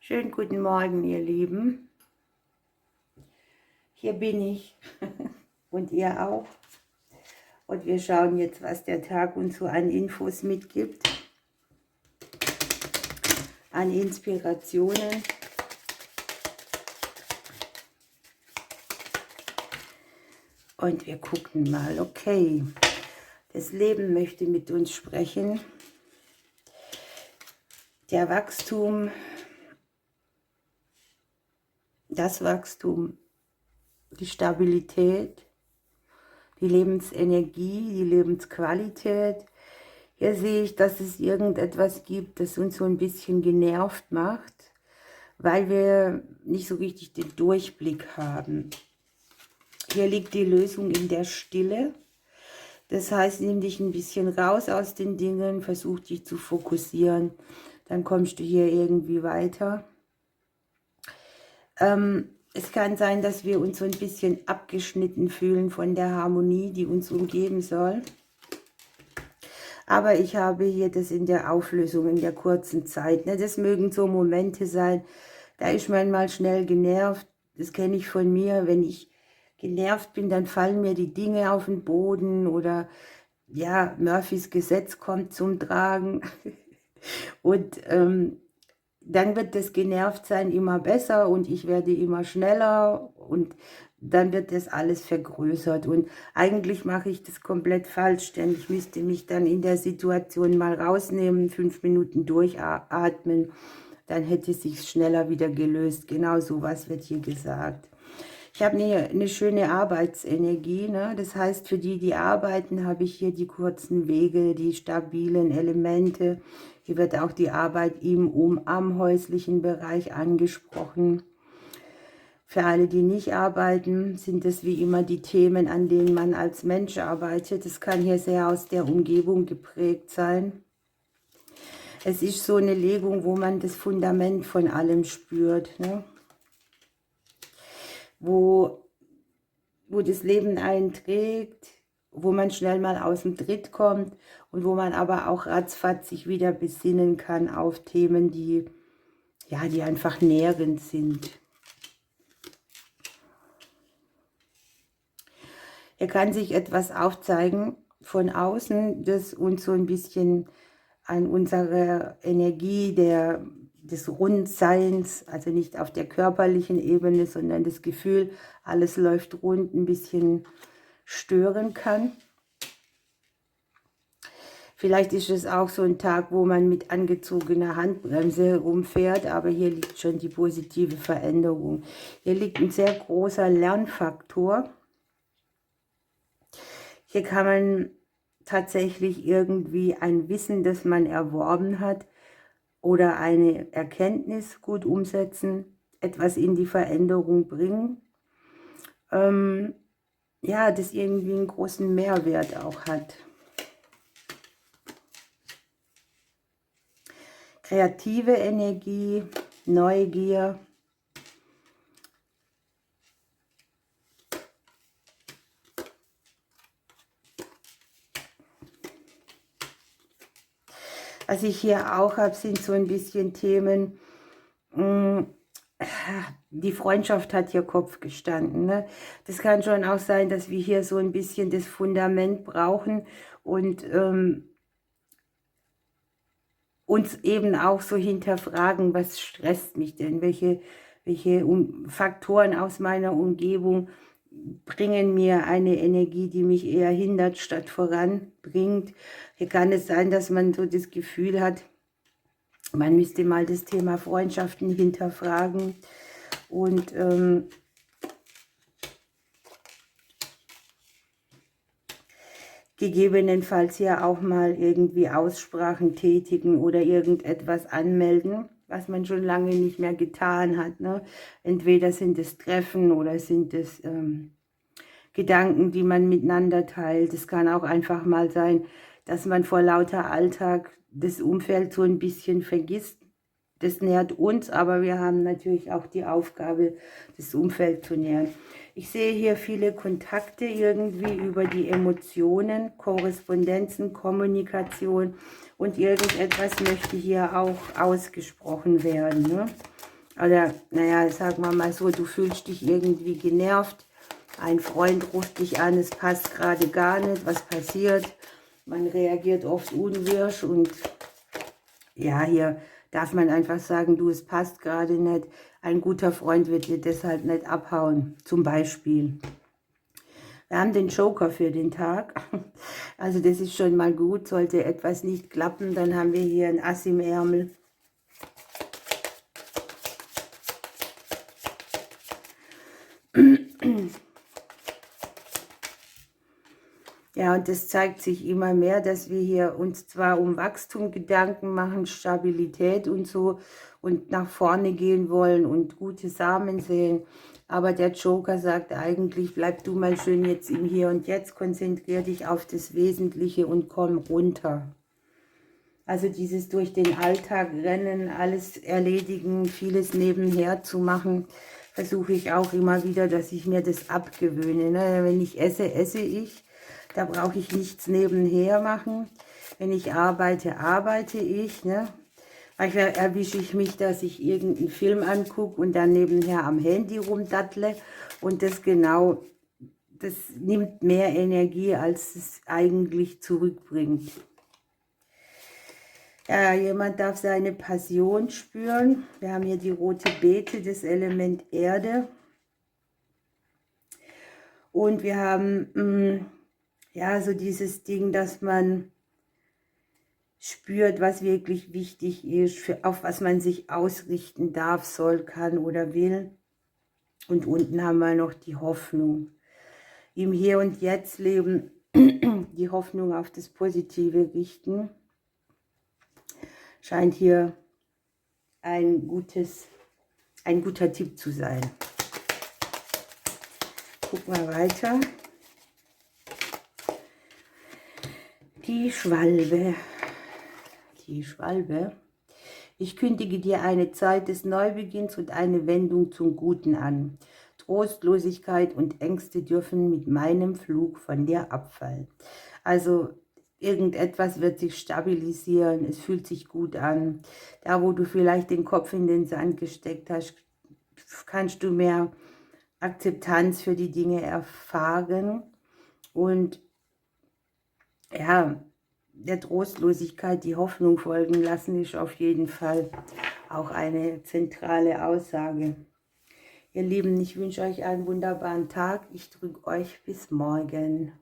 Schönen guten Morgen, ihr Lieben. Hier bin ich und ihr auch. Und wir schauen jetzt, was der Tag uns so an Infos mitgibt, an Inspirationen. Und wir gucken mal, okay, das Leben möchte mit uns sprechen. Der Wachstum, das Wachstum, die Stabilität, die Lebensenergie, die Lebensqualität. Hier sehe ich, dass es irgendetwas gibt, das uns so ein bisschen genervt macht, weil wir nicht so richtig den Durchblick haben. Hier liegt die Lösung in der Stille. Das heißt, nimm dich ein bisschen raus aus den Dingen, versuch dich zu fokussieren, dann kommst du hier irgendwie weiter. Es kann sein, dass wir uns so ein bisschen abgeschnitten fühlen von der Harmonie, die uns umgeben soll. Aber ich habe hier das in der Auflösung, in der kurzen Zeit. Das mögen so Momente sein, da ist man mal schnell genervt. Das kenne ich von mir. Wenn ich genervt bin, dann fallen mir die Dinge auf den Boden oder ja, Murphys Gesetz kommt zum Tragen. Und dann wird das Genervtsein immer besser und ich werde immer schneller und dann wird das alles vergrößert. Und eigentlich mache ich das komplett falsch, denn ich müsste mich dann in der Situation mal rausnehmen, 5 Minuten durchatmen, dann hätte es sich schneller wieder gelöst. Genau so was wird hier gesagt. Ich habe eine schöne Arbeitsenergie, ne? Das heißt, für die, die arbeiten, habe ich hier die kurzen Wege, die stabilen Elemente. Hier wird auch die Arbeit am häuslichen Bereich angesprochen. Für alle, die nicht arbeiten, sind es wie immer die Themen, an denen man als Mensch arbeitet. Das kann hier sehr aus der Umgebung geprägt sein. Es ist so eine Legung, wo man das Fundament von allem spürt, ne? Wo das Leben einen trägt, wo man schnell mal aus dem Tritt kommt und wo man aber auch ratzfatz sich wieder besinnen kann auf Themen, die, ja, die einfach nährend sind. Hier kann sich etwas aufzeigen von außen, das uns so ein bisschen an unsere Energie des Rundseins, also nicht auf der körperlichen Ebene, sondern das Gefühl, alles läuft rund, ein bisschen stören kann. Vielleicht ist es auch so ein Tag, wo man mit angezogener Handbremse herumfährt, aber hier liegt schon die positive Veränderung. Hier liegt ein sehr großer Lernfaktor. Hier kann man tatsächlich irgendwie ein Wissen, das man erworben hat, oder eine Erkenntnis gut umsetzen, etwas in die Veränderung bringen, ja, das irgendwie einen großen Mehrwert auch hat. Kreative Energie, Neugier. Was ich hier auch habe, sind so ein bisschen Themen, die Freundschaft hat hier Kopf gestanden. Ne? Das kann schon auch sein, dass wir hier so ein bisschen das Fundament brauchen und uns eben auch so hinterfragen, was stresst mich denn, welche Faktoren aus meiner Umgebung bringen mir eine Energie, die mich eher hindert, statt voranbringt. Hier kann es sein, dass man so das Gefühl hat, man müsste mal das Thema Freundschaften hinterfragen und gegebenenfalls ja auch mal irgendwie Aussprachen tätigen oder irgendetwas anmelden, was man schon lange nicht mehr getan hat. Ne? Entweder sind es Treffen oder sind es Gedanken, die man miteinander teilt. Es kann auch einfach mal sein, dass man vor lauter Alltag das Umfeld so ein bisschen vergisst. Das nährt uns, aber wir haben natürlich auch die Aufgabe, das Umfeld zu nähren. Ich sehe hier viele Kontakte irgendwie über die Emotionen, Korrespondenzen, Kommunikation und irgendetwas möchte hier auch ausgesprochen werden. Ne? Oder, naja, sagen wir mal so, du fühlst dich irgendwie genervt. Ein Freund ruft dich an, es passt gerade gar nicht, was passiert. Man reagiert oft unwirsch und ja, hier darf man einfach sagen, du, es passt gerade nicht. Ein guter Freund wird dir deshalb nicht abhauen, zum Beispiel. Wir haben den Joker für den Tag. Also das ist schon mal gut. Sollte etwas nicht klappen, dann haben wir hier ein Ass im Ärmel. Ja, und das zeigt sich immer mehr, dass wir hier uns zwar um Wachstum Gedanken machen, Stabilität und so und nach vorne gehen wollen und gute Samen sehen, aber der Joker sagt eigentlich, bleib du mal schön jetzt im Hier und Jetzt, konzentrier dich auf das Wesentliche und komm runter. Also dieses durch den Alltag rennen, alles erledigen, vieles nebenher zu machen, versuche ich auch immer wieder, dass ich mir das abgewöhne. Ne? Wenn ich esse, esse ich. Da brauche ich nichts nebenher machen. Wenn ich arbeite, arbeite ich. Ne? Manchmal erwische ich mich, dass ich irgendeinen Film angucke und dann nebenher am Handy rumdattle. Und das genau, das nimmt mehr Energie, als es eigentlich zurückbringt. Ja, jemand darf seine Passion spüren. Wir haben hier die rote Beete, das Element Erde. Und wir haben ja so dieses Ding, dass man spürt, was wirklich wichtig ist, auf was man sich ausrichten darf, soll, kann oder will. Und unten haben wir noch die Hoffnung. Im Hier und Jetzt leben, die Hoffnung auf das Positive richten. Scheint hier ein guter Tipp zu sein. Gucken wir weiter. Die Schwalbe. Die Schwalbe. Ich kündige dir eine Zeit des Neubeginns und eine Wendung zum Guten an. Trostlosigkeit und Ängste dürfen mit meinem Flug von dir abfallen. Also irgendetwas wird sich stabilisieren, es fühlt sich gut an. Da, wo du vielleicht den Kopf in den Sand gesteckt hast, kannst du mehr Akzeptanz für die Dinge erfahren. Und ja, der Trostlosigkeit die Hoffnung folgen lassen, ist auf jeden Fall auch eine zentrale Aussage. Ihr Lieben, ich wünsche euch einen wunderbaren Tag. Ich drücke euch bis morgen.